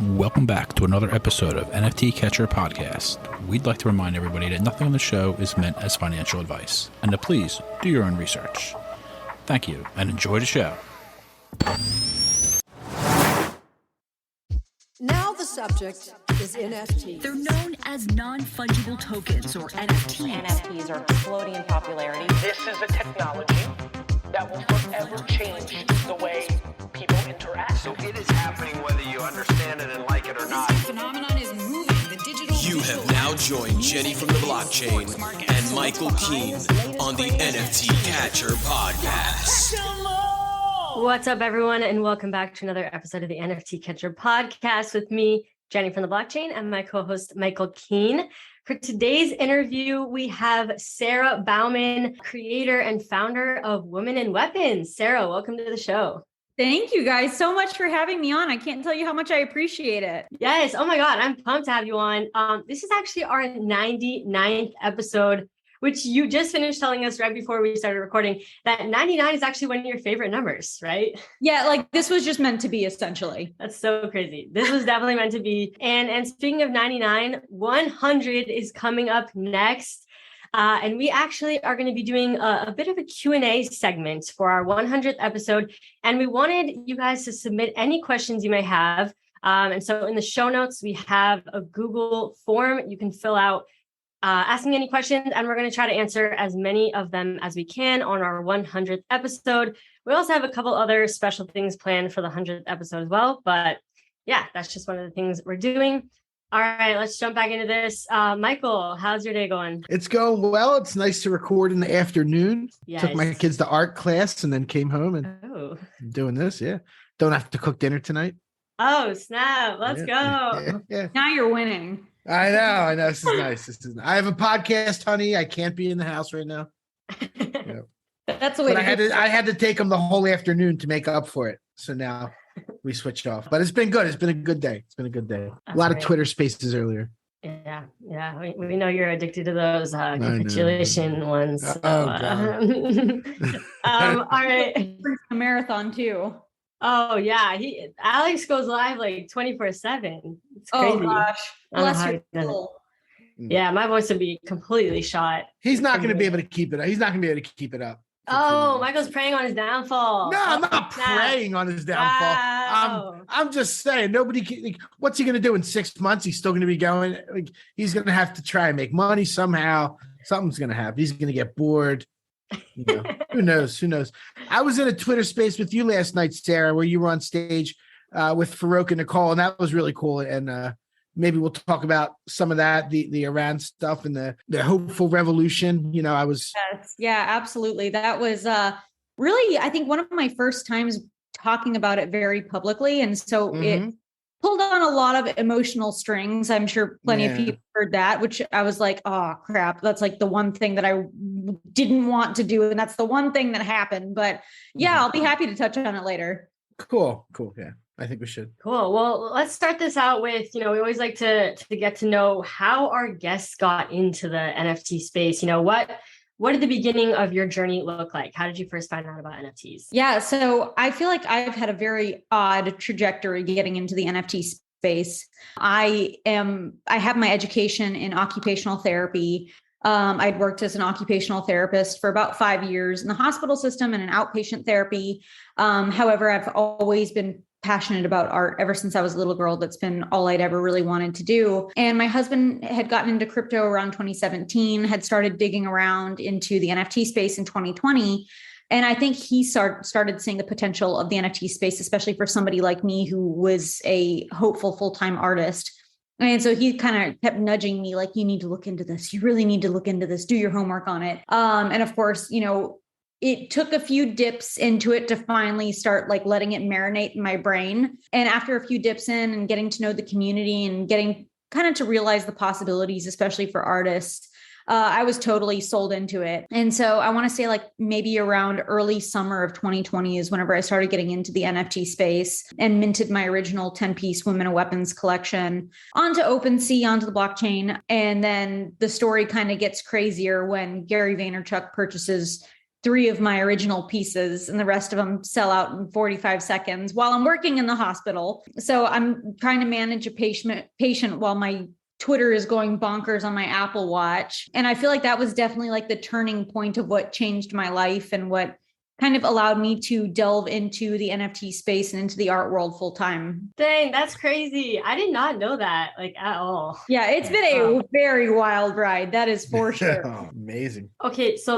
Welcome back to another episode of NFT Catcher Podcast. We'd like to remind everybody that nothing on the show is meant as financial advice, and to please do your own research. Thank you, and enjoy the show. Now the subject is NFTs. They're known as non-fungible tokens, or NFTs. NFTs are exploding in popularity. This is a technology that will forever change the way people interact. So it is happening whether you understand it and like it or not. This phenomenon is moving. The digital. You have now joined Jenny from the blockchain and Michael Keene on the NFT Catcher Podcast. What's up, everyone, and welcome back to another episode of the NFT Catcher Podcast with me, Jenny from the blockchain, and my co-host, Michael Keene. For today's interview, we have Sara Baumann, creator and founder of Women in Weapons. Sara, welcome to the show. Thank you guys so much for having me on. I can't tell you how much I appreciate it. Yes. Oh my God. I'm pumped to have you on. This is actually our 99th episode, which you just finished telling us right before we started recording that 99 is actually one of your favorite numbers, right? Yeah. Like this was just meant to be, essentially. That's so crazy. This was definitely meant to be. And speaking of 99, 100 is coming up next. And we actually are going to be doing a bit of a Q&A segment for our 100th episode. And we wanted you guys to submit any questions you may have. And so in the show notes, we have a Google form you can fill out asking any questions. And we're going to try to answer as many of them as we can on our 100th episode. We also have a couple other special things planned for the 100th episode as well. But yeah, that's just one of the things we're doing. All right, let's jump back into this. Michael, how's your day going? It's going well. It's nice to record in the afternoon. Yes. Took my kids to art class and then came home and doing this. Yeah. Don't have to cook dinner tonight. Oh, snap. Let's go. Yeah. Now you're winning. I know. This is nice. I have a podcast, honey. I can't be in the house right now. Yeah. That's the way. But I had to take them the whole afternoon to make up for it. So now we switched off. But it's been good. It's been a good day. That's a lot great. of Twitter spaces earlier. Yeah. We know you're addicted to those congratulation ones. So, God. All right. A marathon too. Oh yeah. Alex goes live like 24/7. It's crazy. Oh gosh. Bless your soul. Yeah, my voice would be completely shot. He's not going to be able to keep it up. He's not going to be able to keep it up. Oh, Michael's preying on his downfall. No, I'm not preying on his downfall. Wow. I'm just saying, nobody can, like, what's he going to do in 6 months? He's still going to be going. Like, he's going to have to try and make money somehow. Something's going to happen. He's going to get bored. Who knows? I was in a Twitter space with you last night, Sara, where you were on stage with Farouk and Nicole, and that was really cool. And maybe we'll talk about some of that, the Iran stuff and the hopeful revolution. I was. Yes, yeah, absolutely. That was really, I think, one of my first times talking about it very publicly. And so it pulled on a lot of emotional strings. I'm sure plenty of people heard that, which I was like, oh, crap. That's like the one thing that I didn't want to do. And that's the one thing that happened. But yeah, I'll be happy to touch on it later. Cool. Yeah. I think we should. Cool. Well, let's start this out with, we always like to get to know how our guests got into the NFT space. What did the beginning of your journey look like? How did you first find out about NFTs? Yeah. So I feel like I've had a very odd trajectory getting into the NFT space. I have my education in occupational therapy. I'd worked as an occupational therapist for about 5 years in the hospital system and in outpatient therapy. However, I've always been passionate about art ever since I was a little girl. That's been all I'd ever really wanted to do. And my husband had gotten into crypto around 2017, had started digging around into the NFT space in 2020. And I think he started seeing the potential of the NFT space, especially for somebody like me who was a hopeful full-time artist. And so he kind of kept nudging me like, you need to look into this. You really need to look into this. Do your homework on it. And of course, it took a few dips into it to finally start like letting it marinate in my brain. And after a few dips in and getting to know the community and getting kind of to realize the possibilities, especially for artists, I was totally sold into it. And so I want to say like maybe around early summer of 2020 is whenever I started getting into the NFT space and minted my original 10-piece Women in Weapons collection onto OpenSea, onto the blockchain. And then the story kind of gets crazier when Gary Vaynerchuk purchases 3 of my original pieces, and the rest of them sell out in 45 seconds while I'm working in the hospital. So I'm trying to manage a patient while my Twitter is going bonkers on my Apple Watch. And I feel like that was definitely like the turning point of what changed my life and what kind of allowed me to delve into the NFT space and into the art world full time. Dang, that's crazy. I did not know that like at all. Yeah, it's been a very wild ride. That is for sure. Amazing. Okay, so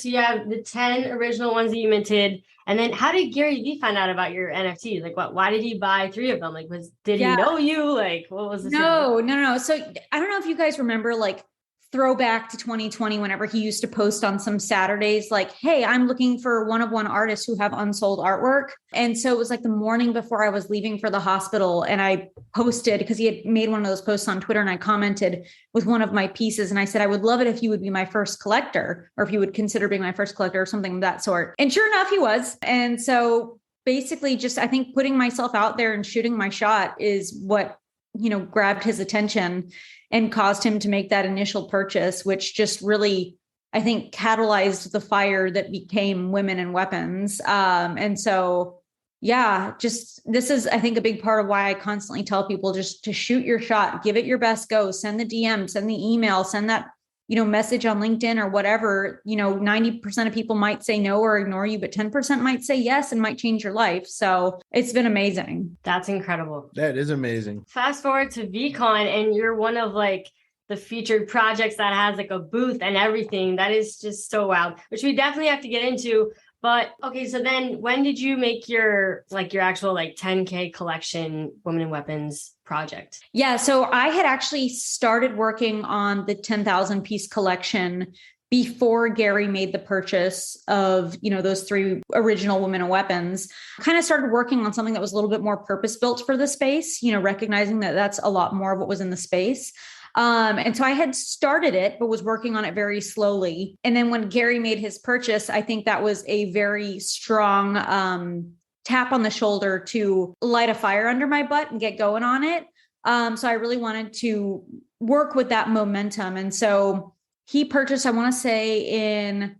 you have the 10 original ones that you minted. And then how did Gary Vee find out about your NFT? Like why did he buy 3 of them? Like did he know you? Like what was the No. So I don't know if you guys remember like throwback to 2020, whenever he used to post on some Saturdays, like, hey, I'm looking for one-of-one artists who have unsold artwork. And so it was like the morning before I was leaving for the hospital. And I posted, because he had made one of those posts on Twitter, and I commented with one of my pieces. And I said, I would love it if you would be my first collector, or if you would consider being my first collector or something of that sort. And sure enough, he was. And so basically just, I think putting myself out there and shooting my shot is what, grabbed his attention and caused him to make that initial purchase, which just really, I think, catalyzed the fire that became Women and Weapons. And so, this is, I think, a big part of why I constantly tell people just to shoot your shot, give it your best go, send the DM, send the email, send that, message on LinkedIn or whatever. 90% of people might say no or ignore you, but 10% might say yes and might change your life. So it's been amazing. That's incredible. That is amazing. Fast forward to VeeCon, and you're one of like the featured projects that has like a booth and everything. That is just so wild, which we definitely have to get into. But okay, so then when did you make your actual 10K collection Women and Weapons project? Yeah, so I had actually started working on the 10,000 piece collection before Gary made the purchase of, those 3 original Women and Weapons. Kind of started working on something that was a little bit more purpose built for the space, recognizing that that's a lot more of what was in the space. And so I had started it, but was working on it very slowly. And then when Gary made his purchase, I think that was a very strong tap on the shoulder to light a fire under my butt and get going on it. So I really wanted to work with that momentum. And so he purchased, I want to say in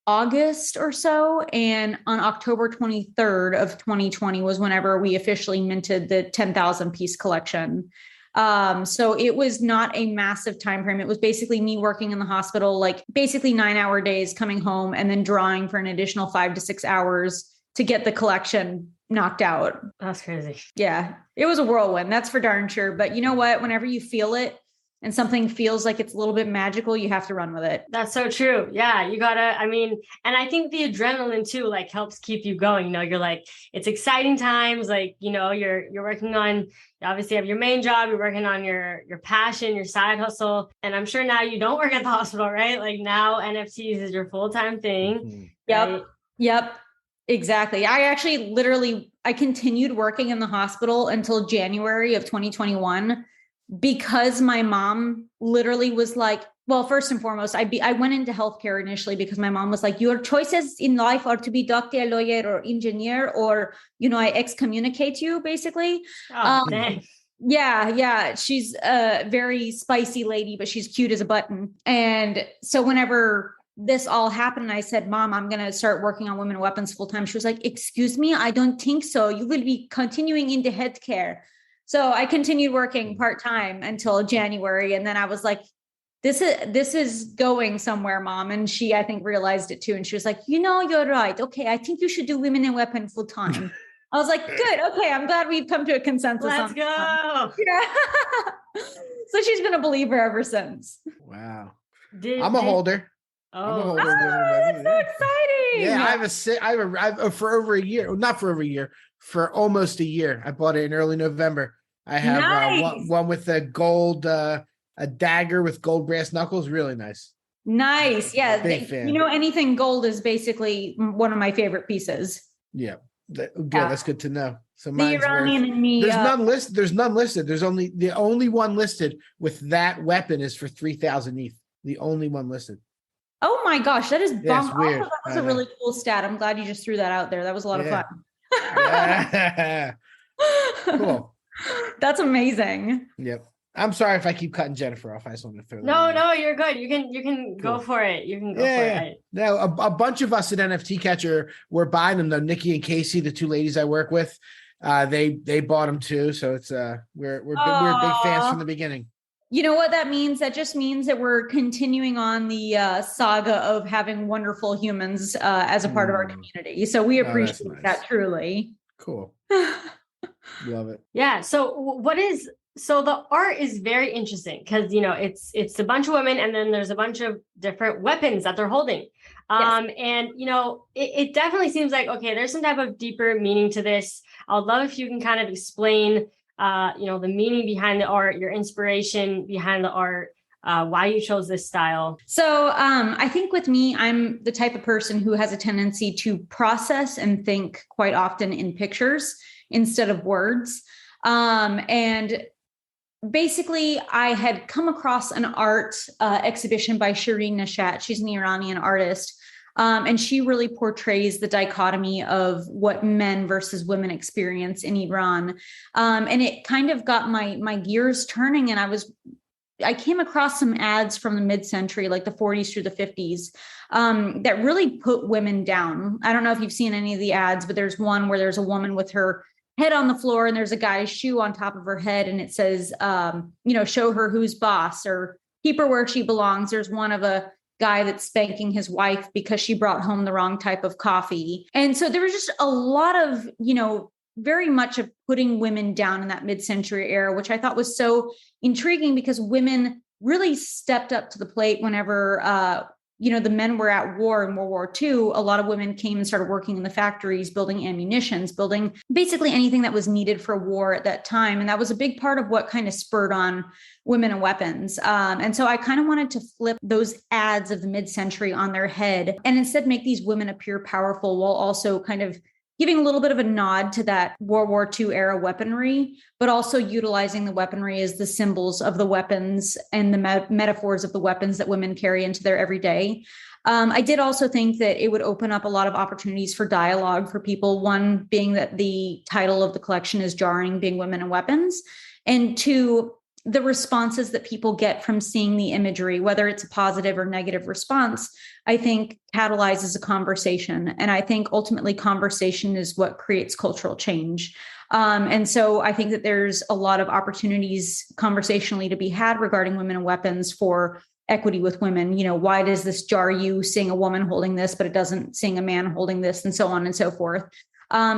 August or so. And on October 23rd of 2020 was whenever we officially minted the 10,000 piece collection. So it was not a massive time frame. It was basically me working in the hospital, like basically 9-hour days, coming home and then drawing for an additional 5 to 6 hours to get the collection knocked out. That's crazy. Yeah, it was a whirlwind. That's for darn sure. But you know what? Whenever you feel it and something feels like it's a little bit magical, you have to run with it. That's so true. Yeah, you gotta, and I think the adrenaline too, helps keep you going. You're it's exciting times. You're working on, obviously you have your main job, you're working on your passion, your side hustle. And I'm sure now you don't work at the hospital, right? Now NFTs is your full-time thing. Mm-hmm. Yep. Exactly. I continued working in the hospital until January of 2021. Because my mom literally was like, well, first and foremost, I went into healthcare initially because my mom was like, your choices in life are to be doctor, lawyer, or engineer, or, I excommunicate you basically. Oh, dang. Yeah. She's a very spicy lady, but she's cute as a button. And so whenever this all happened, I said, Mom, I'm going to start working on Women and Weapons full time. She was like, excuse me, I don't think so. You will be continuing into healthcare. So I continued working part-time until January. And then I was like, this is going somewhere, Mom. And she, I think, realized it too. And she was like, you're right. Okay, I think you should do Women and Weapons full time. I was like, good. Okay, I'm glad we've come to a consensus. Let's go. Yeah. So she's been a believer ever since. Wow. I'm a holder. Oh, that's so exciting. Yeah, I've for over a year, not for over a year, for almost a year. I bought it in early November. I have one with a gold, a dagger with gold brass knuckles. Really nice. Nice. Yeah. Anything gold is basically one of my favorite pieces. Yeah. Good. That's good to know. So the Iranian and me. There's none listed. There's only the only one listed with that weapon is for 3,000 ETH. The only one listed. Oh my gosh, that is yeah, weird. That was a really cool stat. I'm glad you just threw that out there. That was a lot of fun. Yeah. Cool. That's amazing. Yep. I'm sorry if I keep cutting Jennifer off. I just wanted to throw that No, in there. no, you're good. You can go Cool. for it. You can go Yeah. for it. No, a bunch of us at NFT Catcher were buying them. Though Nikki and Casey, the two ladies I work with, they bought them too. So it's we're big fans from the beginning. You know what that means? That just means that we're continuing on the saga of having wonderful humans as a part of our community. So we appreciate that truly. Cool. Love it. Yeah. So the art is very interesting because, it's a bunch of women and then there's a bunch of different weapons that they're holding. Yes. And, it definitely seems like, okay, there's some type of deeper meaning to this. I'd love if you can kind of explain, the meaning behind the art, your inspiration behind the art, why you chose this style. So I think with me, I'm the type of person who has a tendency to process and think quite often in pictures instead of words. And basically, I had come across an art exhibition by Shireen Nashat. She's an Iranian artist. And she really portrays the dichotomy of what men versus women experience in Iran. And it kind of got my gears turning. And I came across some ads from the mid-century, like the 40s through the 50s, that really put women down. I don't know if you've seen any of the ads, but there's one where there's a woman with her head on the floor and there's a guy's shoe on top of her head. And it says, show her who's boss or keep her where she belongs. There's one of a guy that's spanking his wife because she brought home the wrong type of coffee. And so there was just a lot of, very much of putting women down in that mid-century era, which I thought was so intriguing because women really stepped up to the plate whenever, the men were at war in World War II. A lot of women came and started working in the factories, building ammunitions, building basically anything that was needed for war at that time. And that was a big part of what kind of spurred on women and weapons. And so I kind of wanted to flip those ads of the mid-century on their head and instead make these women appear powerful while also kind of giving a little bit of a nod to that World War II era weaponry, but also utilizing the weaponry as the symbols of the weapons and the metaphors of the weapons that women carry into their everyday. I did also think that it would open up a lot of opportunities for dialogue for people. One being that the title of the collection is jarring, being women and weapons. And two, the responses that people get from seeing the imagery, whether it's a positive or negative response, I think catalyzes a conversation. And I think ultimately conversation is what creates cultural change. And so I think that there's a lot of opportunities conversationally to be had regarding women and weapons for equity with women. Why does this jar you seeing a woman holding this, but it doesn't seeing a man holding this, and so on and so forth.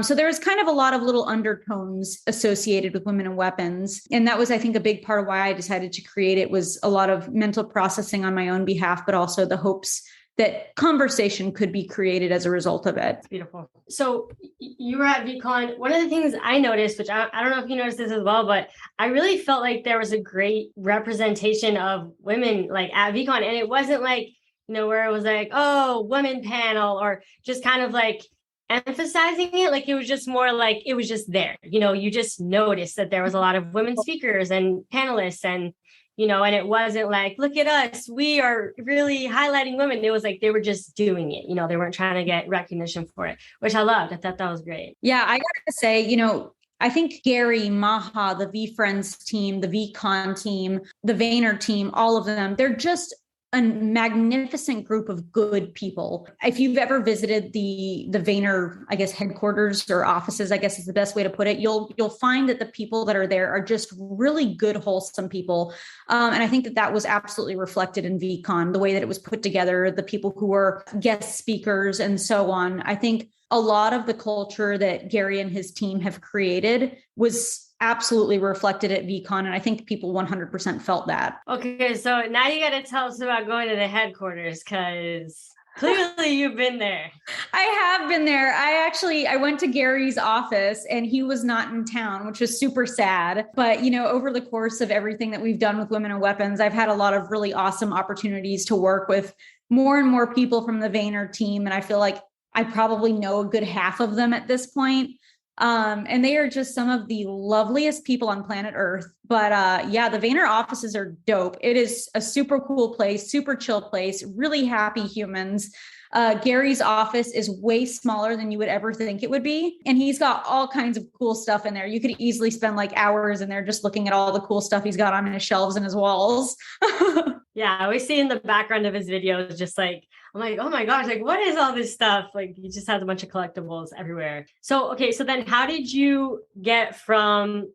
So there's kind of a lot of little undertones associated with women and weapons. And that was, I think, a big part of why I decided to create it, was a lot of mental processing on my own behalf, but also the hopes that conversation could be created as a result of it. Beautiful. So you were at VeeCon. One of the things I noticed, which I don't know if you noticed this as well, but I really felt like there was a great representation of women like at VeeCon. And it wasn't like, where it was like, oh, women panel, or just kind of like emphasizing it. Like it was just more like it was just there. You just noticed that there was a lot of women speakers and panelists, and and it wasn't like, look at us, we are really highlighting women. It was like they were just doing it. They weren't trying to get recognition for it, which I loved. I thought that was great. Yeah, I gotta say, I think Gary, Maha, the VeeFriends team, the VeeCon team, the Vayner team, all of them, they're just a magnificent group of good people. If you've ever visited the Vayner, I guess, headquarters or offices, I guess is the best way to put it, you'll find that the people that are there are just really good, wholesome people. And I think that was absolutely reflected in VeeCon, the way that it was put together, the people who were guest speakers and so on. I think a lot of the culture that Gary and his team have created was absolutely reflected at VeeCon. And I think people 100% felt that. Okay, so now you got to tell us about going to the headquarters, because clearly you've been there. I have been there. I went to Gary's office and he was not in town, which was super sad. But, over the course of everything that we've done with Women and Weapons, I've had a lot of really awesome opportunities to work with more and more people from the Vayner team. And I feel like I probably know a good half of them at this point. And they are just some of the loveliest people on planet Earth. But the Vayner offices are dope. It is a super cool place, super chill place, really happy humans. Gary's office is way smaller than you would ever think it would be. And he's got all kinds of cool stuff in there. You could easily spend like hours in there just looking at all the cool stuff he's got on his shelves and his walls. Yeah, I always see in the background of his videos, just like, I'm like, oh my gosh, like what is all this stuff? Like he just has a bunch of collectibles everywhere. So, okay, so then how did you get from,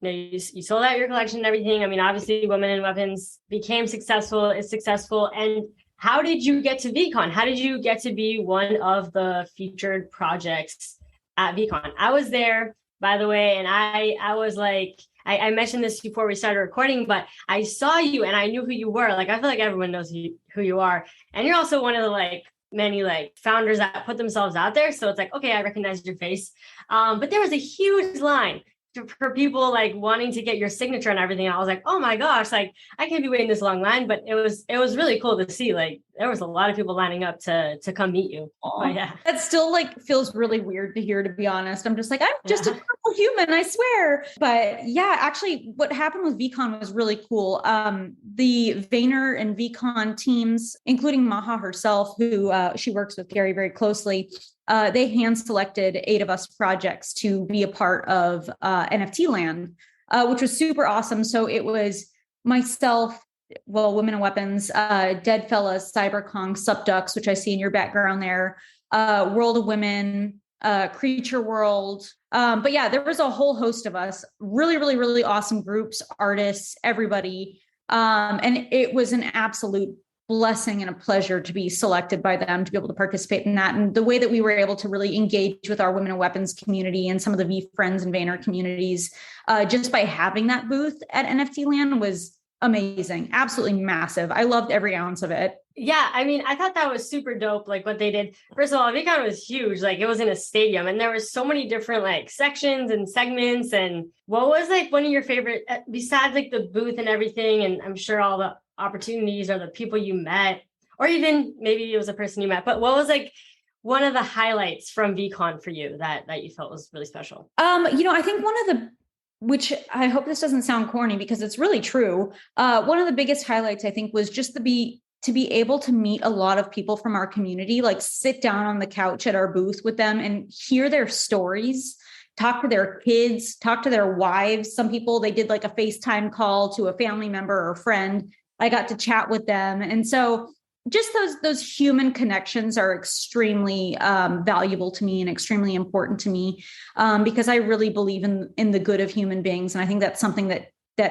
you sold out your collection and everything. I mean, obviously Women in Weapons became successful, is successful. And how did you get to VeeCon? How did you get to be one of the featured projects at VeeCon? I was there, by the way, and I was like, I mentioned this before we started recording, but I saw you and I knew who you were. Like, I feel like everyone knows who you are. And you're also one of the like many like founders that put themselves out there. So it's like, okay, I recognize your face. But there was a huge line for people like wanting to get your signature and everything. And I was like, oh my gosh, like I can't be waiting this long line, but it was really cool to see. Like there was a lot of people lining up to come meet you. But yeah, that still like feels really weird to hear, to be honest. I'm just like, I'm just a normal human, I swear. But yeah, actually what happened with VeeCon was really cool. The Vayner and VeeCon teams, including Maha herself, who she works with Gary very closely, they hand selected 8 of us projects to be a part of NFT Land, which was super awesome. So it was myself, Women in Weapons, Dead Fellas, CyberKong, Subducks, which I see in your background there, World of Women, Creature World. But yeah, there was a whole host of us, really, really, really awesome groups, artists, everybody. And it was an absolute blessing and a pleasure to be selected by them to be able to participate in that. And the way that we were able to really engage with our Women in Weapons community and some of the V Friends and Vayner communities, just by having that booth at NFT Land was amazing. Absolutely massive. I loved every ounce of it. Yeah, I mean, I thought that was super dope. Like what they did. First of all, VeeCon was huge. Like it was in a stadium and there was so many different like sections and segments. And what was like one of your favorite, besides like the booth and everything, and I'm sure all the opportunities or the people you met, or even maybe it was a person you met, but what was like one of the highlights from VeeCon for you that you felt was really special? I think one of the, which I hope this doesn't sound corny because it's really true. One of the biggest highlights I think was just to be able to meet a lot of people from our community, like sit down on the couch at our booth with them and hear their stories, talk to their kids, talk to their wives. Some people, they did like a FaceTime call to a family member or friend. I got to chat with them. And so just those human connections are extremely valuable to me and extremely important to me because I really believe in the good of human beings. And I think that's something that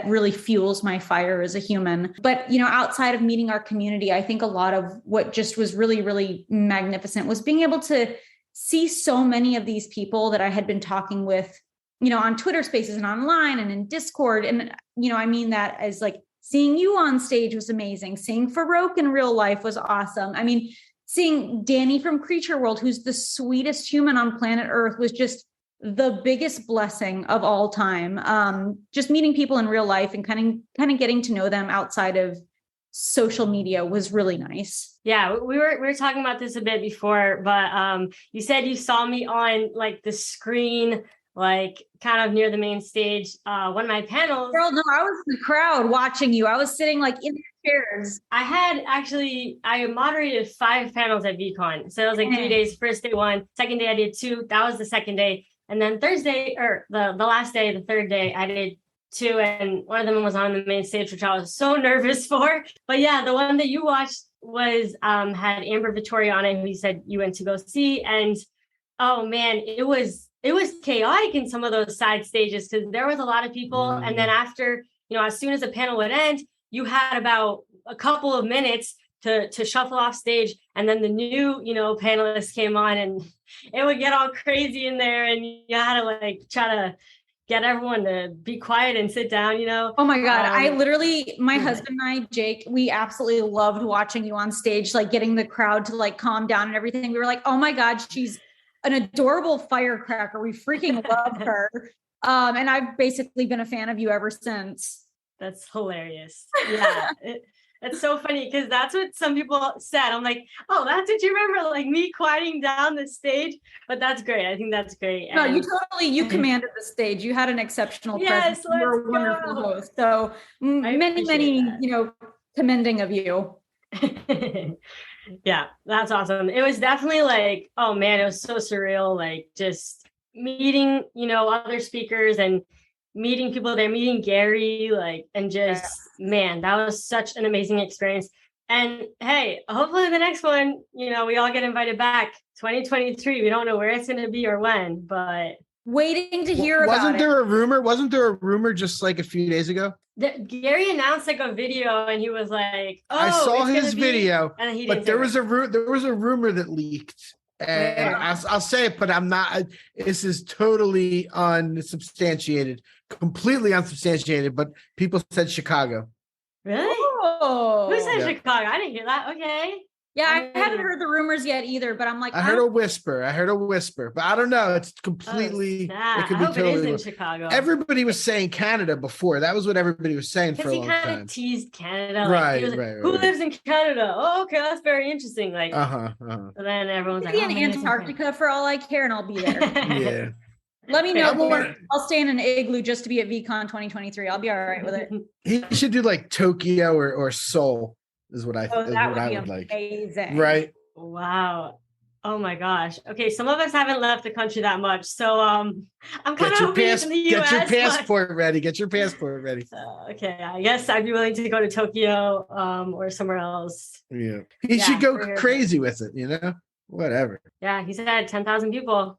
really fuels my fire as a human. But, outside of meeting our community, I think a lot of what just was really, really magnificent was being able to see so many of these people that I had been talking with, on Twitter Spaces and online and in Discord. And, I mean that as like, seeing you on stage was amazing. Seeing Farouk in real life was awesome. I mean, seeing Danny from Creature World, who's the sweetest human on planet Earth, was just the biggest blessing of all time. Just meeting people in real life and kind of getting to know them outside of social media was really nice. Yeah, we were talking about this a bit before, but you said you saw me on like the screen, like kind of near the main stage. One of my panels. Girl, no, I was in the crowd watching you. I was sitting like in the chairs. I moderated 5 panels at VeeCon. So it was like 3 days. First day 1, second day I did 2. That was the second day. And then Thursday, or the last day, the third day, I did 2. And one of them was on the main stage, which I was so nervous for. But yeah, the one that you watched was had Amber Vittoria on it, who you said you went to go see. And oh man, it was chaotic in some of those side stages because there was a lot of people. And then after, as soon as the panel would end, you had about a couple of minutes to shuffle off stage. And then the new, panelists came on and it would get all crazy in there. And you had to like try to get everyone to be quiet and sit down, Oh my God. My husband and I, Jake, we absolutely loved watching you on stage, like getting the crowd to like calm down and everything. We were like, oh my God, she's an adorable firecracker. We freaking love her. And I've basically been a fan of you ever since. That's hilarious. Yeah. It's so funny because that's what some people said. I'm like, oh, that's what you remember, like me quieting down the stage. But that's great. I think that's great. No, you commanded the stage. You had an exceptional presence. You were a wonderful host. So many, commending of you. Yeah, that's awesome. It was definitely like, oh man, it was so surreal. Like just meeting, other speakers and meeting people there, meeting Gary, like, and just, man, that was such an amazing experience. And hey, hopefully the next one, we all get invited back. 2023. We don't know where it's going to be or when, but waiting to hear about Wasn't there a rumor? Wasn't there a rumor just like a few days ago? Gary announced like a video and he was like, oh, I saw it's his video, and he but there was a rumor that leaked. And I'll say it, but I'm not. This is totally unsubstantiated, completely unsubstantiated. But people said Chicago. Really? Oh, who said Chicago? I didn't hear that. Okay. Yeah, I haven't heard the rumors yet either, but I'm like, I heard a whisper, but I don't know. It's completely. It could be totally. It is in Chicago. Everybody was saying Canada before. That was what everybody was saying for a long time. He kind of teased Canada, right? Who lives in Canada? Oh, okay, that's very interesting. Like, So then everyone's like, in Antarctica for all I care, and I'll be there. Yeah. Let me know. I'll stay in an igloo just to be at VeeCon 2023. I'll be all right with it. He should do like Tokyo or Seoul. Is what I would like. Amazing. Right. Wow. Oh my gosh. Okay, some of us haven't left the country that much, so I'm kind of hoping in the US. Get your passport ready. Get your passport ready. Okay, I guess I'd be willing to go to Tokyo or somewhere else. Yeah, he should go crazy with it. Whatever. Yeah, he said 10,000 people.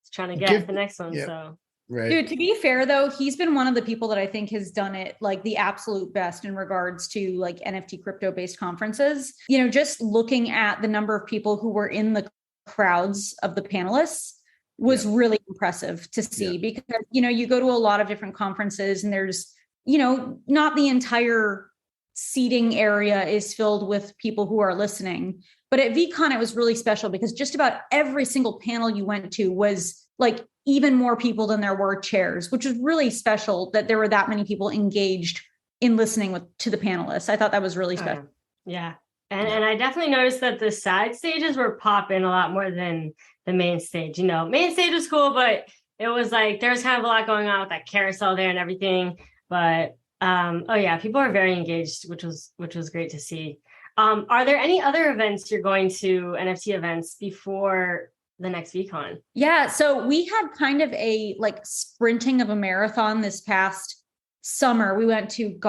He's trying to get the next one. Yeah. So. Right. Dude, to be fair though, he's been one of the people that I think has done it like the absolute best in regards to like NFT crypto based conferences. Just looking at the number of people who were in the crowds of the panelists was really impressive to see because, you go to a lot of different conferences and there's, not the entire seating area is filled with people who are listening. But at VeeCon, it was really special because just about every single panel you went to was like even more people than there were chairs, which was really special that there were that many people engaged in listening to the panelists. I thought that was really special. Yeah. And I definitely noticed that the side stages were popping a lot more than the main stage. Main stage was cool, but it was like there's kind of a lot going on with that carousel there and everything. But people are very engaged, which was great to see. Are there any other events you're going to, NFT events, before the next VeeCon? Yeah, so we had kind of a like sprinting of a marathon this past summer. We went to,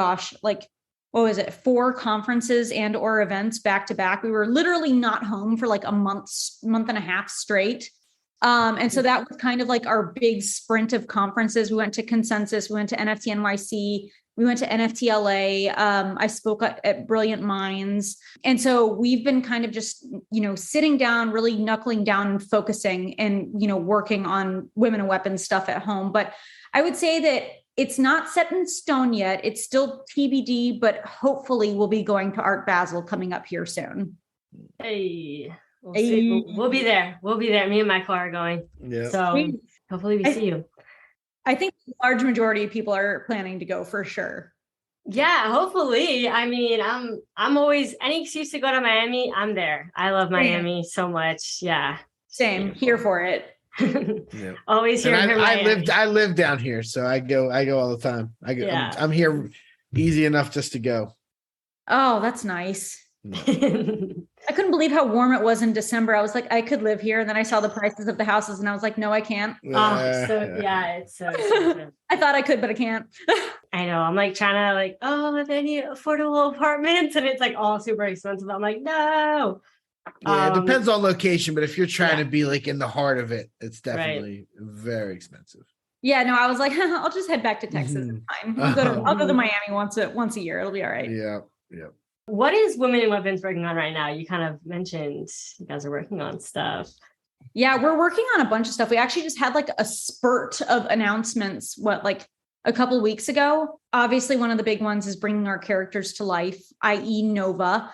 4 conferences and or events back to back. We were literally not home for like a month and a half straight. And so that was kind of like our big sprint of conferences. We went to Consensus, we went to NFT NYC, we went to NFT LA. I spoke at Brilliant Minds. And so we've been kind of just, sitting down, really knuckling down and focusing and, working on women and weapons stuff at home. But I would say that it's not set in stone yet. It's still TBD, but hopefully we'll be going to Art Basel coming up here soon. Hey, we'll be there. We'll be there. Me and Michael are going. Yeah. So hopefully we see you. I think a large majority of people are planning to go for sure. Yeah, hopefully. I mean, I'm always any excuse to go to Miami. I'm there. I love Miami so much. Yeah. Same. Here for it. Always here. I live down here, so I go all the time. I'm here easy enough just to go. Oh, that's nice. I couldn't believe how warm it was in December. I was like, I could live here. And then I saw the prices of the houses and I was like, no, I can't. It's so expensive. I thought I could, but I can't. I know. I'm like trying to if any affordable apartments and it's like all super expensive. I'm like, no. Yeah, it depends on location, but if you're trying to be like in the heart of it, it's definitely very expensive. Yeah, no, I was like, I'll just head back to Texas. It's fine. I'll go to Miami once a year. It'll be all right. Yeah. What is Women in Weapons working on right now? You kind of mentioned you guys are working on stuff. Yeah, we're working on a bunch of stuff. We actually just had like a spurt of announcements, a couple of weeks ago. Obviously, one of the big ones is bringing our characters to life, i.e. Nova.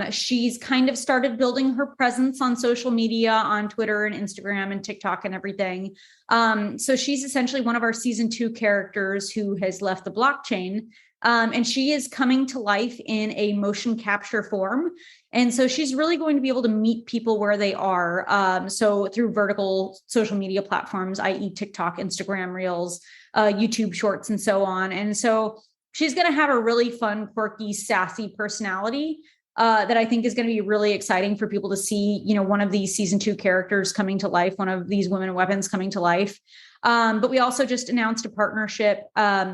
She's kind of started building her presence on social media, on Twitter and Instagram and TikTok and everything. So she's essentially one of our season 2 characters who has left the blockchain. And she is coming to life in a motion capture form. And so she's really going to be able to meet people where they are. So through vertical social media platforms, i.e. TikTok, Instagram Reels, YouTube Shorts, and so on. And so she's going to have a really fun, quirky, sassy personality. that I think is going to be really exciting for people to see, one of these season 2 characters coming to life, one of these women weapons coming to life. But we also just announced a partnership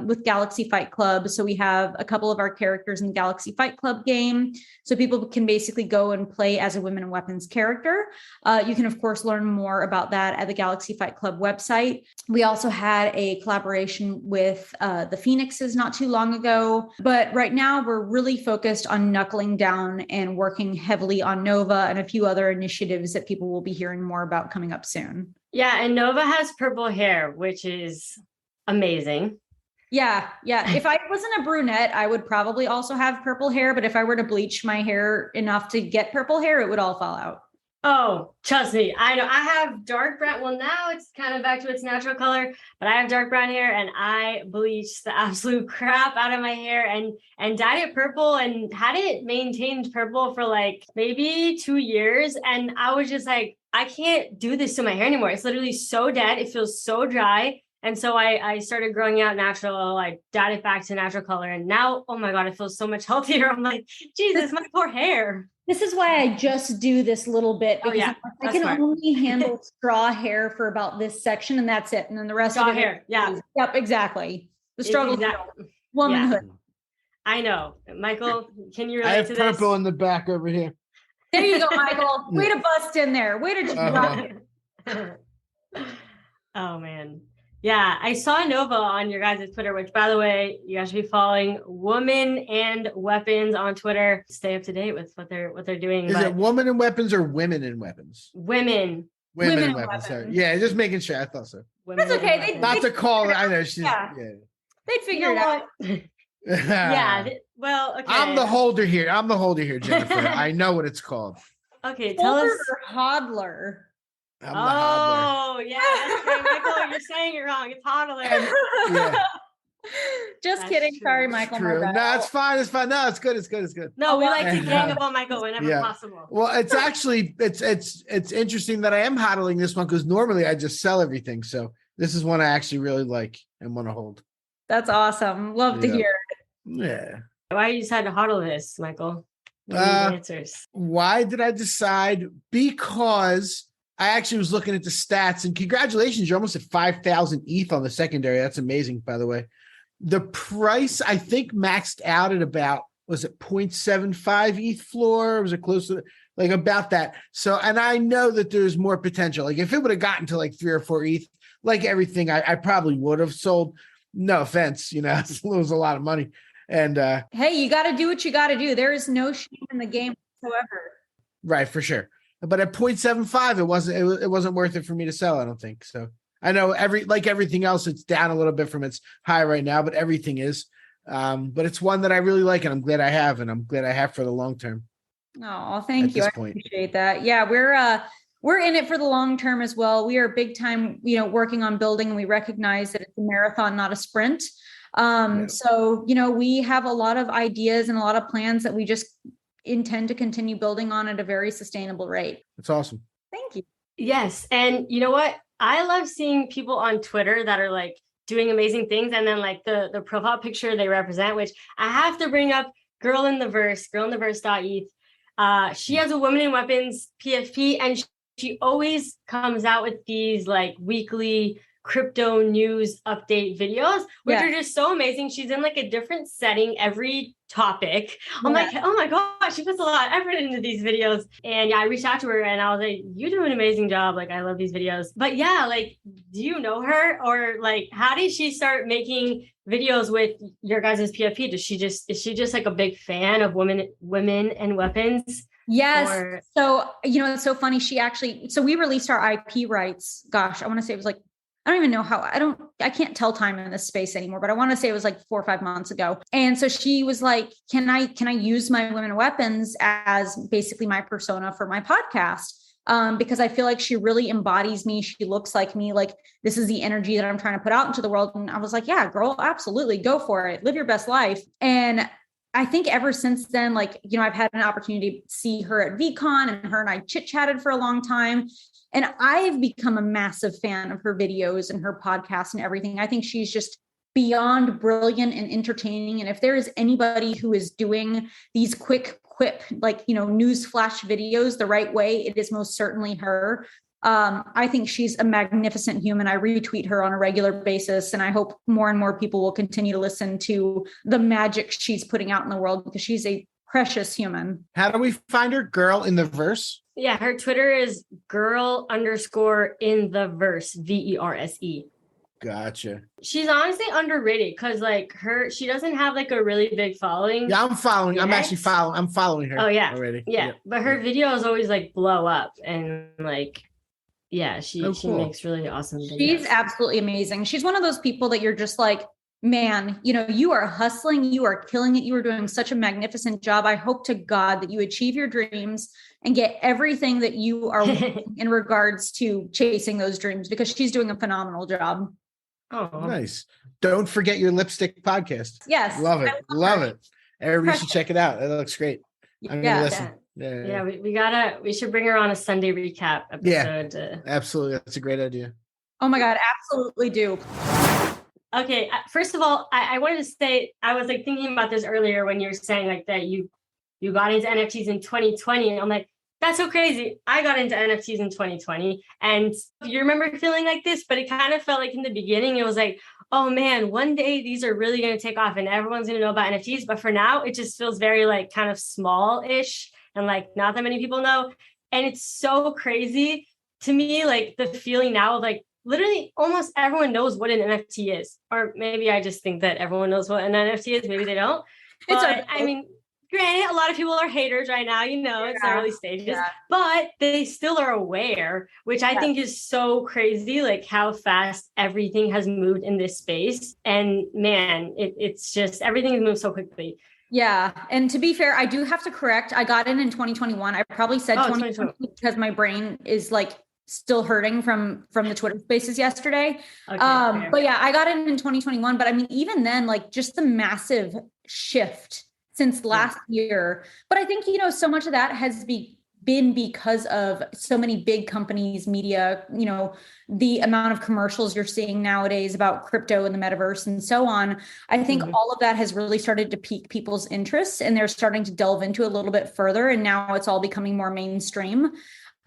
with Galaxy Fight Club. So we have a couple of our characters in the Galaxy Fight Club game. So people can basically go and play as a women and weapons character. You can, of course, learn more about that at the Galaxy Fight Club website. We also had a collaboration with the Phoenixes not too long ago. But right now, we're really focused on knuckling down and working heavily on Nova and a few other initiatives that people will be hearing more about coming up soon. Yeah, and Nova has purple hair, which is amazing. Yeah. If I wasn't a brunette, I would probably also have purple hair. But if I were to bleach my hair enough to get purple hair, it would all fall out. Oh, trust me. I know. I have dark brown. Well, now it's kind of back to its natural color, but I have dark brown hair and I bleached the absolute crap out of my hair and dyed it purple and had it maintained purple for like maybe 2 years. And I was just like, I can't do this to my hair anymore. It's literally so dead. It feels so dry. And so I started growing out natural. I dyed it back to natural color. And now, oh my God, it feels so much healthier. I'm like, Jesus, my poor hair. This is why I just do this little bit, because I can only handle straw hair for about this section and that's it. And then the rest straw of it. Hair. Yeah. Yep, exactly. The struggle of womanhood. Yeah. I know. Michael, can you relate to this? I have purple in the back over here. There you go, Michael. Way to bust in there. Way to just drop it. Oh, man. Yeah, I saw Nova on your guys' Twitter, which, by the way, you guys should be following Woman and Weapons on Twitter. Stay up to date with what they're doing. Is it Woman and Weapons or Women and Weapons? Women. Women and Weapons. Sorry. Yeah, just making sure. I thought so. That's okay. Not to call. I know she's. Yeah. They'd figure it out. Yeah. Well, okay. I'm the holder here, Jennifer. I know what it's called. Okay, tell us. Or hodler. Oh, yeah. That's right, Michael. You're saying it wrong. It's hodler. Just that's kidding. True. Sorry, Michael. No, it's fine. It's fine. No, it's good. It's good. No, we like to gang up on Michael whenever possible. Well, it's actually it's interesting that I am hodling this one because normally I just sell everything. So this is one I actually really like and want to hold. That's awesome. Love to hear it. Yeah. Why you decided to hodl this, Michael? Answers. Why did I decide? Because I actually was looking at the stats, and congratulations, you're almost at 5,000 ETH on the secondary. That's amazing, by the way. The price, I think, maxed out at about, was it 0.75 ETH floor? Was it close to like about that? So, and I know that there's more potential. Like if it would have gotten to like 3 or 4 ETH, like everything, I probably would have sold. No offense, it was a lot of money. And hey, you got to do what you got to do. There is no shame in the game whatsoever. Right, for sure. But at 0.75, it wasn't worth it for me to sell. I don't think so. I know everything else, it's down a little bit from its high right now, but everything is. But it's one that I really like, and I'm glad I have, and I'm glad I have for the long term. Oh, thank you. I appreciate that. Yeah, we're in it for the long term as well. We are big time, working on building, and we recognize that it's a marathon, not a sprint. So, we have a lot of ideas and a lot of plans that we just intend to continue building on at a very sustainable rate. That's awesome. Thank you. Yes. And you know what? I love seeing people on Twitter that are like doing amazing things. And then like the profile picture they represent, which I have to bring up Girl in the Verse.eth. She has a Women in Weapons PFP, and she always comes out with these like weekly crypto news update videos, which are just so amazing. She's in like a different setting every topic. I'm like, oh my God, she puts a lot of effort into these videos. And I reached out to her and I was like, you do an amazing job. Like, I love these videos. But yeah, like, do you know her? Or like, how did she start making videos with your guys' PFP? Is she just like a big fan of women and weapons? Yes. So, it's so funny. So we released our IP rights. Gosh, I want to say it was like, I don't even know how, I can't tell time in this space anymore, but I want to say it was like 4 or 5 months ago. And so she was like, can I use my Women Weapons as basically my persona for my podcast? Because I feel like she really embodies me. She looks like me. Like this is the energy that I'm trying to put out into the world. And I was like, yeah, girl, absolutely. Go for it. Live your best life. And I think ever since then, like, I've had an opportunity to see her at VeeCon, and her and I chit-chatted for a long time. And I've become a massive fan of her videos and her podcast and everything. I think she's just beyond brilliant and entertaining. And if there is anybody who is doing these quick quip, like, news flash videos the right way, it is most certainly her. I think she's a magnificent human. I retweet her on a regular basis, and I hope more and more people will continue to listen to the magic she's putting out in the world, because she's a precious human. How do we find her? Girl in the Verse? Yeah, her Twitter is girl_in_the_verse, VERSE. Gotcha. She's honestly underrated because she doesn't have like a really big following. Yeah, I'm following. I'm actually following. I'm following her. Oh yeah, already. Yeah, but her videos always like blow up, and she makes really awesome videos. She's absolutely amazing. She's one of those people that you're just like, man, you are hustling, you are killing it. You are doing such a magnificent job. I hope to God that you achieve your dreams and get everything that you are in regards to chasing those dreams, because she's doing a phenomenal job. Oh, nice. Don't forget your lipstick podcast. Yes. Love it. Love it. Everybody should check it out. It looks great. I'm going to listen. Yeah. We should bring her on a Sunday recap episode. Yeah, absolutely. That's a great idea. Oh my God. Absolutely do. Okay. First of all, I wanted to say, I was thinking about this earlier when you were saying that you got into NFTs in 2020. And I'm like, that's so crazy. I got into NFTs in 2020. And you remember feeling like this, but it kind of felt like in the beginning, it was like, oh man, one day these are really going to take off and everyone's going to know about NFTs. But for now, it just feels very kind of small-ish and not that many people know. And it's so crazy to me, the feeling now of literally almost everyone knows what an NFT is. Or maybe I just think that everyone knows what an NFT is. Maybe they don't. But I mean, granted, a lot of people are haters right now, it's the early stages, but they still are aware, which I think is so crazy, how fast everything has moved in this space. And man, it's just, everything has moved so quickly. Yeah. And to be fair, I do have to correct. I got in 2021. I probably said 2020 because my brain is still hurting from the Twitter spaces yesterday. Okay, but yeah, I got in 2021, but I mean, even then, just the massive shift since last year. But I think, so much of that has been because of so many big companies, media, the amount of commercials you're seeing nowadays about crypto and the metaverse and so on. I think all of that has really started to pique people's interests, and they're starting to delve into it a little bit further. And now it's all becoming more mainstream.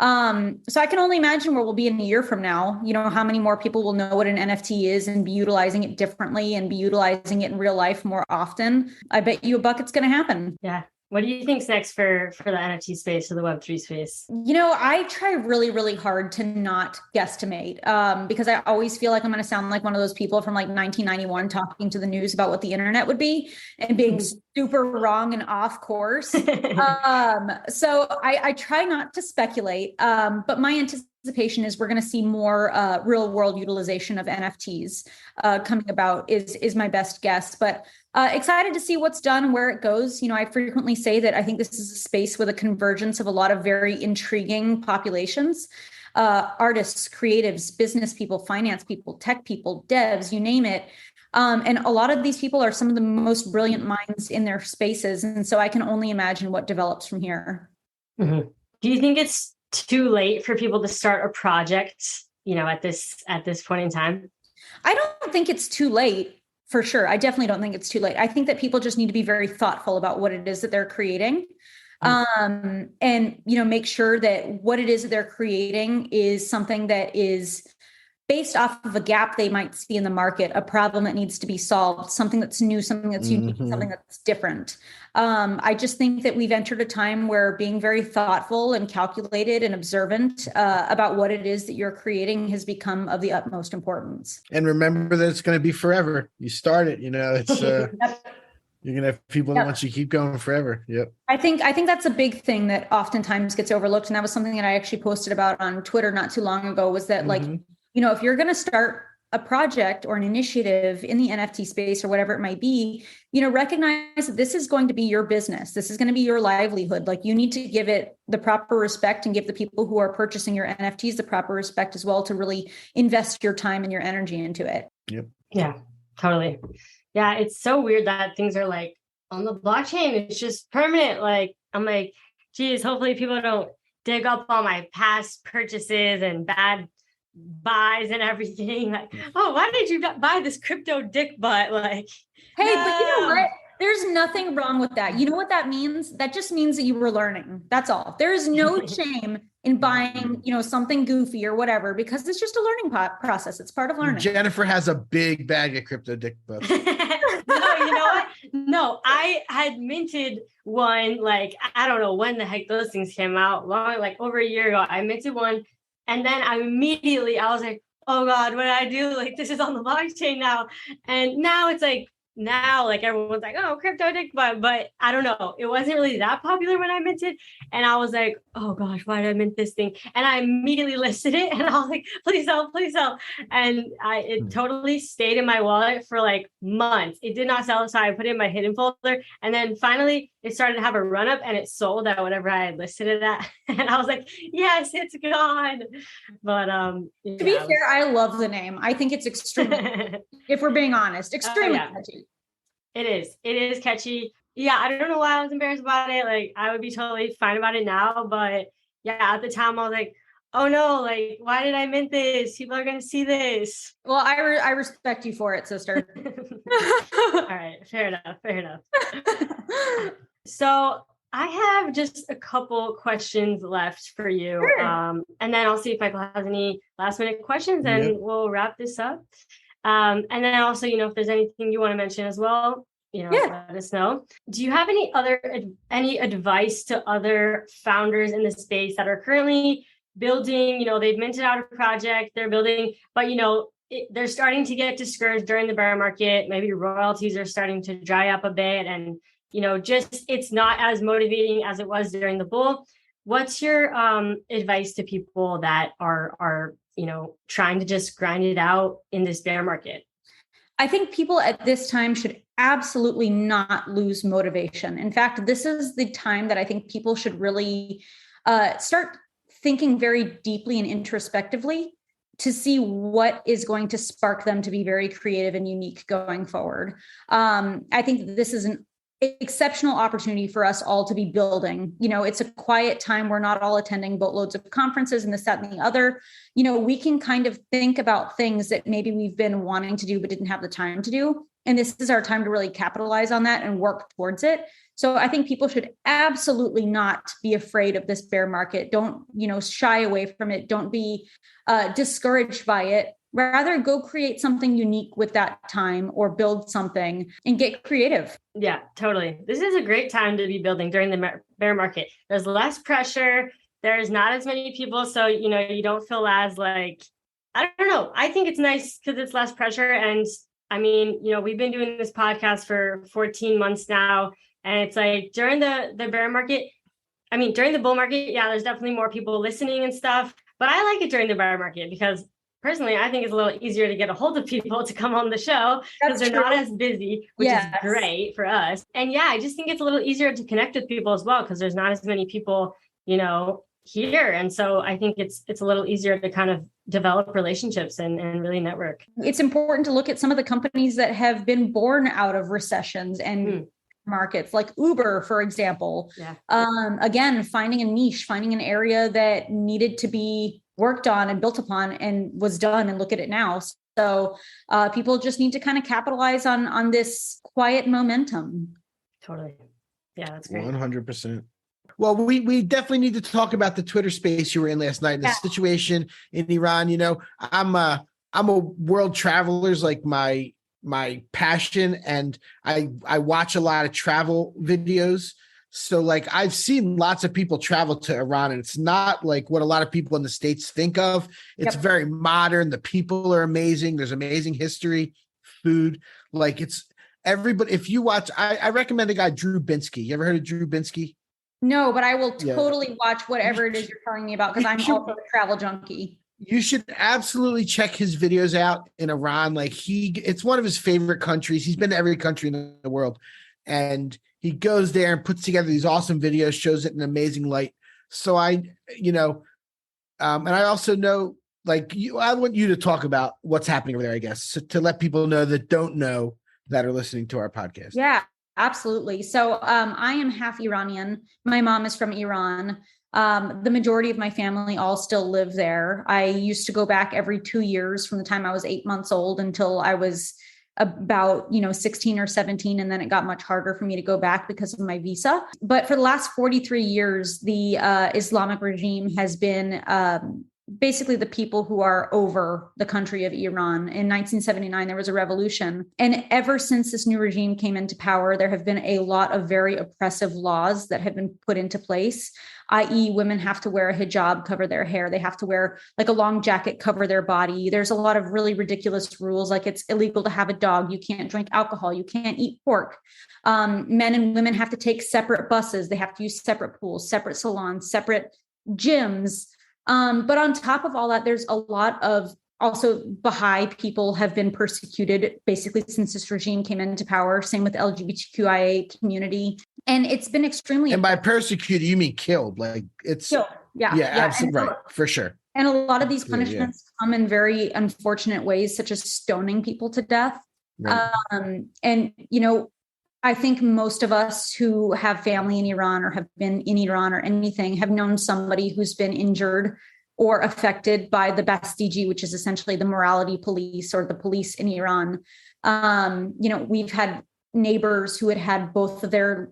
So I can only imagine where we'll be in a year from now, how many more people will know what an NFT is and be utilizing it differently and be utilizing it in real life more often. I bet you $1 it's going to happen. Yeah. What do you think's next for the NFT space or the Web3 space? I try really, really hard to not guesstimate because I always feel like I'm going to sound like one of those people from 1991 talking to the news about what the internet would be and being super wrong and off course. So I try not to speculate, but my anticipation is we're going to see more real world utilization of NFTs coming about is my best guess. But excited to see what's done and where it goes. I frequently say that I think this is a space with a convergence of a lot of very intriguing populations, artists, creatives, business people, finance people, tech people, devs, you name it. And a lot of these people are some of the most brilliant minds in their spaces. And so I can only imagine what develops from here. Mm-hmm. Do you think it's too late for people to start a project, at this point in time? I don't think it's too late. For sure. I definitely don't think it's too late. I think that people just need to be very thoughtful about what it is that they're creating. And, make sure that what it is that they're creating is something that is based off of a gap they might see in the market, a problem that needs to be solved, something that's new, something that's unique, something that's different. I just think that we've entered a time where being very thoughtful and calculated and observant about what it is that you're creating has become of the utmost importance. And remember that it's going to be forever. You start it, it's you're going to have people that want you to keep going forever. Yep. I think that's a big thing that oftentimes gets overlooked. And that was something that I actually posted about on Twitter not too long ago, was that if you're going to start a project or an initiative in the NFT space or whatever it might be, recognize that this is going to be your business. This is going to be your livelihood. You need to give it the proper respect and give the people who are purchasing your NFTs the proper respect as well to really invest your time and your energy into it. Yep. Yeah, totally. Yeah. It's so weird that things are on the blockchain. It's just permanent. I'm like, geez, hopefully people don't dig up all my past purchases and bad buys and everything. Why did you buy this crypto dick butt? Hey, no. But you know what? There's nothing wrong with that. You know what that means? That just means that you were learning. That's all. There is no shame in buying, something goofy or whatever, because it's just a learning process. It's part of learning. Jennifer has a big bag of crypto dick books. No, you know what? No, I had minted one, like, I don't know when the heck those things came out, like over a year ago. I minted one. And then I was like, oh God, what did I do? Like, this is on the blockchain now. And now it's like, everyone's like, oh, crypto dick, but I don't know. It wasn't really that popular when I minted. And I was like, oh gosh, why did I mint this thing? And I immediately listed it and I was like, please help, please help. And it totally stayed in my wallet for like months. It did not sell. So I put it in my hidden folder. And then finally it started to have a run up and it sold at whatever I had listed it at. And I was like, yes, it's gone. But to be fair, I love the name. I think it's extremely, if we're being honest, extremely catchy. It is catchy. Yeah, I don't know why I was embarrassed about it. Like, I would be totally fine about it now, but yeah, at the time I was like, oh no, like, why did I mint this? People are going to see this. Well, I respect you for it, sister. All right, fair enough. So I have just a couple questions left for you. Sure. And then I'll see if Michael has any last minute questions and we'll wrap this up. And then also, if there's anything you want to mention as well, let us know. Do you have any advice to other founders in the space that are currently building, they've minted out a project, they're building, but they're starting to get discouraged during the bear market. Maybe royalties are starting to dry up a bit and, just it's not as motivating as it was during the bull. What's your advice to people that are trying to just grind it out in this bear market? I think people at this time should absolutely not lose motivation. In fact, this is the time that I think people should really start thinking very deeply and introspectively to see what is going to spark them to be very creative and unique going forward. I think this is an exceptional opportunity for us all to be building. It's a quiet time. We're not all attending boatloads of conferences and this, that, and the other. We can kind of think about things that maybe we've been wanting to do, but didn't have the time to do. And this is our time to really capitalize on that and work towards it. So I think people should absolutely not be afraid of this bear market. Don't, shy away from it. Don't be discouraged by it. Rather go create something unique with that time or build something and get creative. Yeah, totally. This is a great time to be building during the bear market. There's less pressure. There's not as many people. So, you don't feel as like, I don't know. I think it's nice because it's less pressure. And I mean, we've been doing this podcast for 14 months now. And it's like during the bear market, during the bull market, yeah, there's definitely more people listening and stuff. But I like it during the bear market because personally, I think it's a little easier to get a hold of people to come on the show because they're not as busy, which is great for us. And yeah, I just think it's a little easier to connect with people as well because there's not as many people, here. And so I think it's a little easier to kind of develop relationships and really network. It's important to look at some of the companies that have been born out of recessions and markets, like Uber, for example. Yeah. Again, finding a niche, finding an area that needed to be worked on and built upon and was done, and look at it now. So people just need to kind of capitalize on this quiet momentum. Totally. Yeah, that's great. 100%. Well, we definitely need to talk about the Twitter space you were in last night and the situation in Iran. I'm a world traveler's like my passion, and I watch a lot of travel videos. So like I've seen lots of people travel to Iran, and it's not like what a lot of people in the States think of. It's very modern. The people are amazing. There's amazing history, food. Like it's everybody. If you watch, I recommend a guy, Drew Binsky. You ever heard of Drew Binsky? No, but I will totally watch whatever it is you're telling me about because I'm also a travel junkie. You should absolutely check his videos out in Iran. Like it's one of his favorite countries. He's been to every country in the world, and he goes there and puts together these awesome videos, shows it in an amazing light. So and I also know, like I want you to talk about what's happening over there, I guess, to let people know that don't know that are listening to our podcast. Yeah, absolutely. So I am half Iranian. My mom is from Iran. The majority of my family all still live there. I used to go back every 2 years from the time I was 8 months old until I was about, 16 or 17. And then it got much harder for me to go back because of my visa. But for the last 43 years, the Islamic regime has been basically the people who are over the country of Iran. In 1979, there was a revolution. And ever since this new regime came into power, there have been a lot of very oppressive laws that have been put into place, i.e. women have to wear a hijab, cover their hair. They have to wear like a long jacket, cover their body. There's a lot of really ridiculous rules, like it's illegal to have a dog. You can't drink alcohol. You can't eat pork. Men and women have to take separate buses. They have to use separate pools, separate salons, separate gyms. But on top of all that, there's a lot of also Baha'i people have been persecuted basically since this regime came into power. Same with the LGBTQIA community. And it's been extremely. And by persecuted, you mean killed. Like it's. Killed. Yeah. Absolutely. Right. For sure. And a lot of these punishments come in very unfortunate ways, such as stoning people to death. Right. And, I think most of us who have family in Iran or have been in Iran or anything have known somebody who's been injured or affected by the Bastigi, which is essentially the morality police or the police in Iran. We've had neighbors who had both of their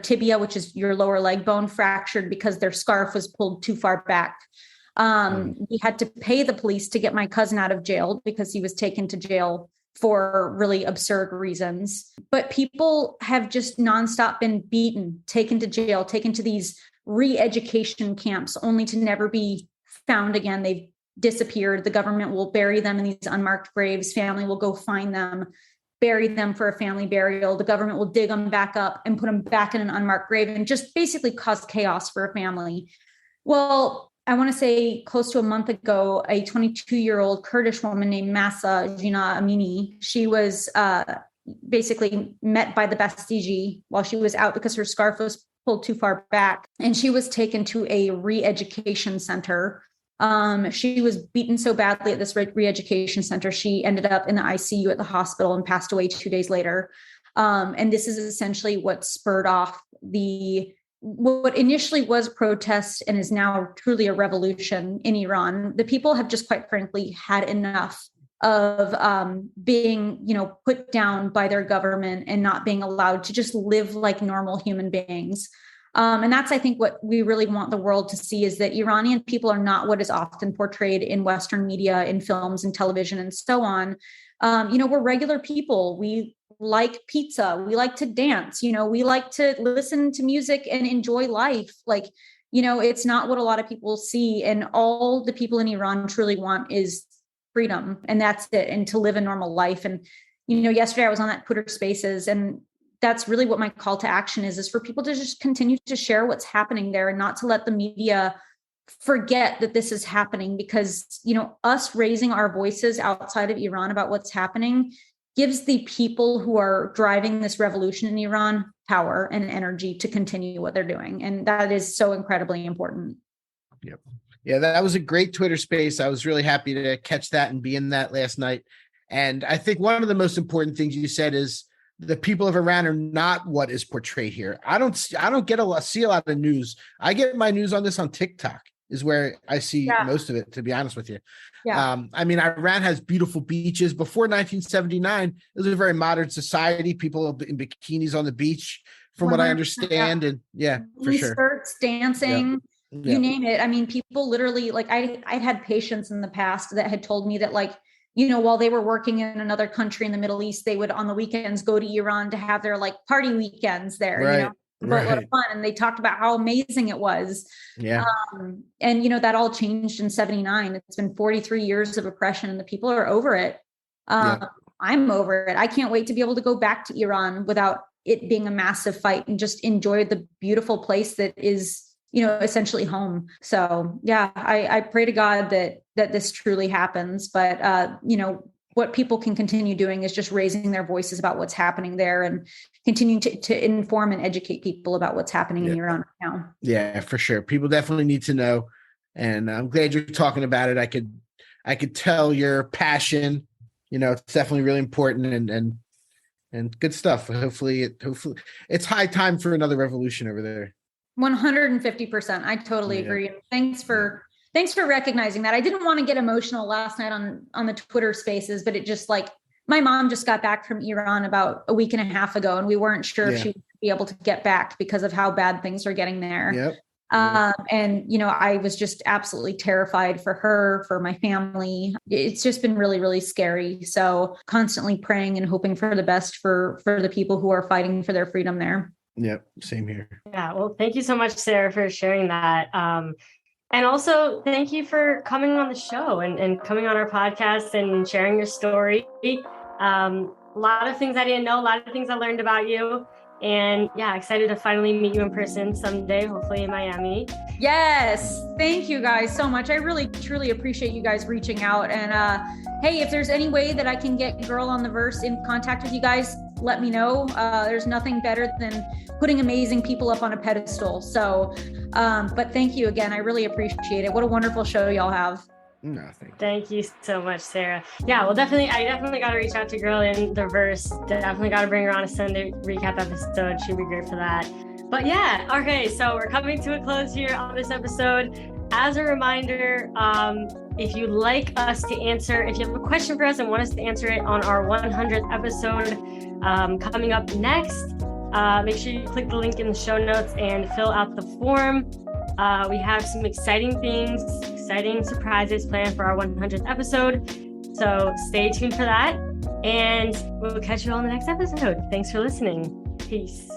tibia, which is your lower leg bone, fractured because their scarf was pulled too far back. We had to pay the police to get my cousin out of jail because he was taken to jail for really absurd reasons. But people have just nonstop been beaten, taken to jail, taken to these re-education camps, only to never be found again. They've disappeared. The government will bury them in these unmarked graves. Family will go find them, bury them for a family burial. The government will dig them back up and put them back in an unmarked grave and just basically cause chaos for a family. Well, I want to say close to a month ago, a 22-year-old Kurdish woman named Masa Jina Amini, she was basically met by the Bastigi while she was out because her scarf was pulled too far back. And she was taken to a re-education center. She was beaten so badly at this re-education center, she ended up in the ICU at the hospital and passed away 2 days later. And this is essentially what spurred off what initially was protest and is now truly a revolution in Iran. The people have just quite frankly had enough of being, put down by their government and not being allowed to just live like normal human beings. And that's, I think, what we really want the world to see is that Iranian people are not what is often portrayed in Western media, in films and television and so on. We're regular people. We like pizza. We like to dance. We like to listen to music and enjoy life. It's not what a lot of people see. And all the people in Iran truly want is freedom. And that's it. And to live a normal life. And, yesterday I was on that Twitter Spaces, and that's really what my call to action is for people to just continue to share what's happening there and not to let the media forget that this is happening, because, us raising our voices outside of Iran about what's happening gives the people who are driving this revolution in Iran power and energy to continue what they're doing. And that is so incredibly important. Yep. Yeah, that was a great Twitter space. I was really happy to catch that and be in that last night. And I think one of the most important things you said is the people of Iran are not what is portrayed here. I don't see a lot of news. I get my news on this on TikTok is where I see most of it, to be honest with you. Yeah. Iran has beautiful beaches. Before 1979, it was a very modern society. People in bikinis on the beach, from what I understand. And for sure. Skirts, dancing, you name it. People literally, I'd had patients in the past that had told me that, while they were working in another country in the Middle East, they would on the weekends go to Iran to have their party weekends there, right. But a lot of fun. And they talked about how amazing it was. Yeah. And that all changed in 79. It's been 43 years of oppression and the people are over it. I'm over it. I can't wait to be able to go back to Iran without it being a massive fight and just enjoy the beautiful place that is, essentially home. So I pray to God that this truly happens. But, what people can continue doing is just raising their voices about what's happening there and continuing to inform and educate people about what's happening in Iran right now. Yeah, for sure. People definitely need to know. And I'm glad you're talking about it. I could tell your passion, it's definitely really important and good stuff. Hopefully it's high time for another revolution over there. 150%. I totally agree. And thanks for recognizing that. I didn't want to get emotional last night on the Twitter Spaces, but it just my mom just got back from Iran about a week and a half ago, and we weren't sure if she would be able to get back because of how bad things are getting there. Yep. And, I was just absolutely terrified for her, for my family. It's just been really, really scary. So constantly praying and hoping for the best for the people who are fighting for their freedom there. Yep. Same here. Yeah. Well, thank you so much, Sara, for sharing that. And also thank you for coming on the show and coming on our podcast and sharing your story. A lot of things I didn't know, a lot of things I learned about you. And yeah, excited to finally meet you in person someday, hopefully in Miami. Yes. Thank you guys so much. I really, truly appreciate you guys reaching out. And hey, if there's any way that I can get Girl on the Verse in contact with you guys, let me know. There's nothing better than putting amazing people up on a pedestal. So, but thank you again. I really appreciate it. What a wonderful show y'all have. Nothing. Thank you so much, Sara. Yeah, well, I definitely got to reach out to Girl in the Verse. Definitely got to bring her on a Sunday recap episode. She'd be great for that. But yeah, okay, so we're coming to a close here on this episode. As a reminder, if you'd like us to answer, if you have a question for us and want us to answer it on our 100th episode coming up next, make sure you click the link in the show notes and fill out the form. We have some exciting surprises planned for our 100th episode. So stay tuned for that. And we'll catch you all in the next episode. Thanks for listening. Peace.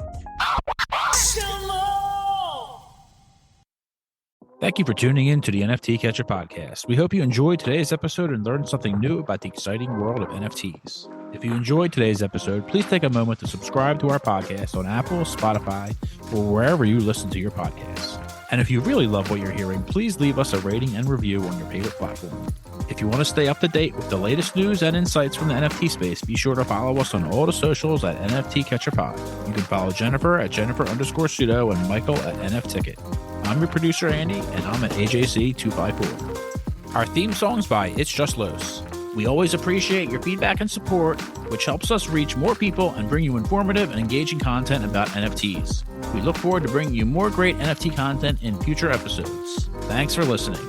Thank you for tuning in to the NFT Catcher Podcast. We hope you enjoyed today's episode and learned something new about the exciting world of NFTs. If you enjoyed today's episode, please take a moment to subscribe to our podcast on Apple, Spotify, or wherever you listen to your podcasts. And if you really love what you're hearing, please leave us a rating and review on your favorite platform. If you want to stay up to date with the latest news and insights from the NFT space, be sure to follow us on all the socials at NFT Catcher Pod. You can follow Jennifer at Jennifer_pseudo and Michael at NFTicket. I'm your producer, Andy, and I'm at AJC254. Our theme song's by It's Just Los. We always appreciate your feedback and support, which helps us reach more people and bring you informative and engaging content about NFTs. We look forward to bringing you more great NFT content in future episodes. Thanks for listening.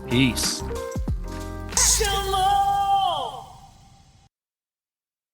Peace.